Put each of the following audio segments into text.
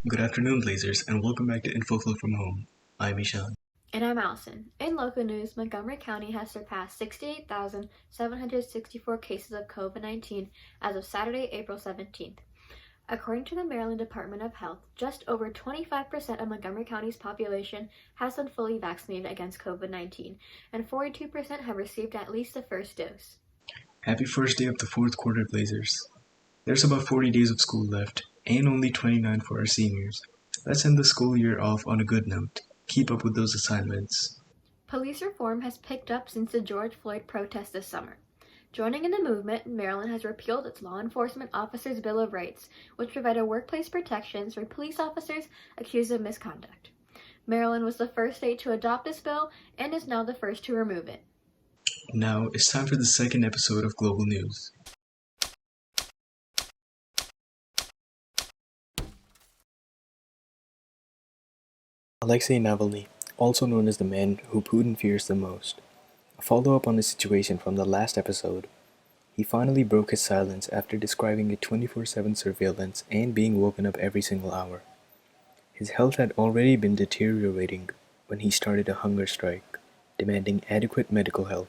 Good afternoon, Blazers, and welcome back to InfoFlow from Home. I'm Ishan. And I'm Allison. In local news, Montgomery County has surpassed 68,764 cases of COVID 19 as of Saturday, April 17th. According to the Maryland Department of Health, just over 25% of Montgomery County's population has been fully vaccinated against COVID 19, and 42% have received at least the first dose. Happy first day of the fourth quarter, Blazers. There's about 40 days of school left, and only 29 for our seniors. Let's end the school year off on a good note. Keep up with those assignments. Police reform has picked up since the George Floyd protests this summer. Joining in the movement, Maryland has repealed its Law Enforcement Officers' Bill of Rights, which provided workplace protections for police officers accused of misconduct. Maryland was the first state to adopt this bill and is now the first to remove it. Now, it's time for the second episode of Global News. Alexei Navalny, also known as the man who Putin fears the most. A follow-up on the situation from the last episode. He finally broke his silence after describing a 24/7 surveillance and being woken up every single hour. His health had already been deteriorating when he started a hunger strike, demanding adequate medical help.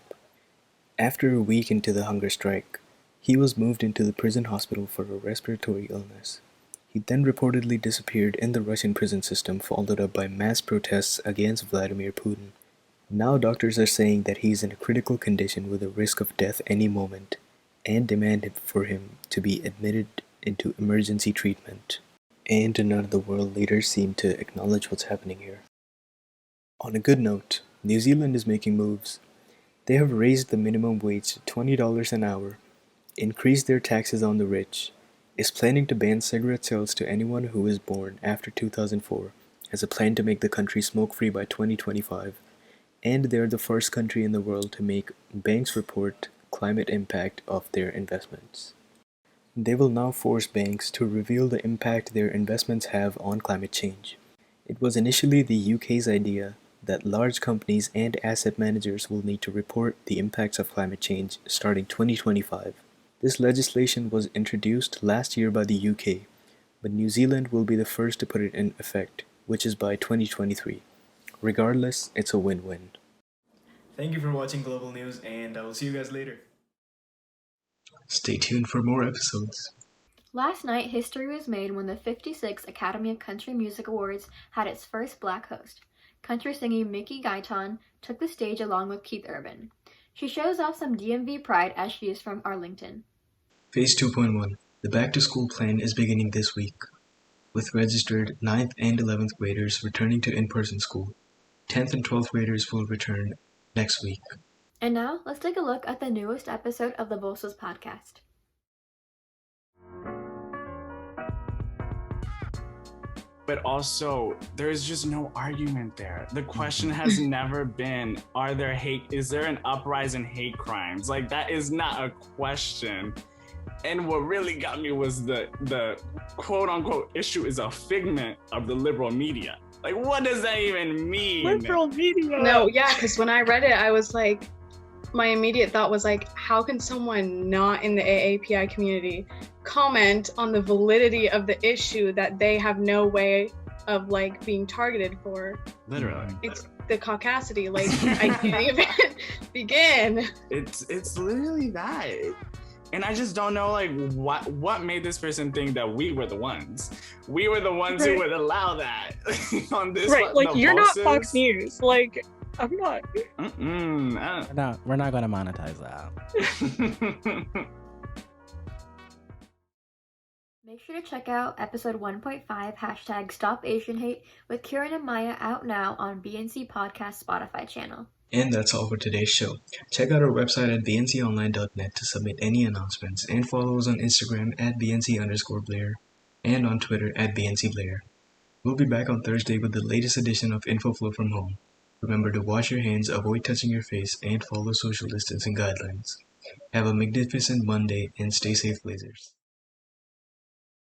After a week into the hunger strike, he was moved into the prison hospital for a respiratory illness. He then reportedly disappeared in the Russian prison system, followed up by mass protests against Vladimir Putin. Now doctors are saying that he is in a critical condition with a risk of death any moment, and demand for him to be admitted into emergency treatment. And none of the world leaders seem to acknowledge what's happening here. On a good note, New Zealand is making moves. They have raised the minimum wage to $20 an hour, increased their taxes on the rich, is planning to ban cigarette sales to anyone who was born after 2004, has a plan to make the country smoke-free by 2025, and they're the first country in the world to make banks report climate impact of their investments. They will now force banks to reveal the impact their investments have on climate change. It was initially the UK's idea that large companies and asset managers will need to report the impacts of climate change starting 2025. This legislation was introduced last year by the UK, but New Zealand will be the first to put it in effect, which is by 2023. Regardless, it's a win-win. Thank you for watching Global News, and I will see you guys later. Stay tuned for more episodes. Last night, history was made when the 56th Academy of Country Music Awards had its first black host. Country singing Mickey Guyton took the stage along with Keith Urban. She shows off some DMV pride as she is from Arlington. Phase 2.1. The back-to-school plan is beginning this week, with registered 9th and 11th graders returning to in-person school. 10th and 12th graders will return next week. And now, let's take a look at the newest episode of the Bolsos podcast. But also, there's just no argument there. The question has never been, is there an uprising in hate crimes? Like, that is not a question. And what really got me was the quote unquote issue is a figment of the liberal media. Like, what does that even mean? Liberal media. No, yeah, because when I read it, I was like, my immediate thought was like, how can someone not in the AAPI community comment on the validity of the issue that they have no way of like being targeted for? Literally. It's the caucasity, like I can't even begin. It's literally that. And I just don't know, like, what made this person think that we were the ones? We were the ones who would allow that on this. Right, like, you're not Fox News. Like, I'm not. We're not gonna monetize that. Make sure to check out episode 1.5 hashtag Stop Asian Hate with Kieran and Maya out now on BNC Podcast Spotify channel. And that's all for today's show. Check out our website at bnconline.net to submit any announcements, and follow us on Instagram at bnc_Blair and on Twitter at bncblair. We'll be back on Thursday with the latest edition of InfoFlow from Home. Remember to wash your hands, avoid touching your face, and follow social distancing guidelines. Have a magnificent Monday and stay safe, Blazers.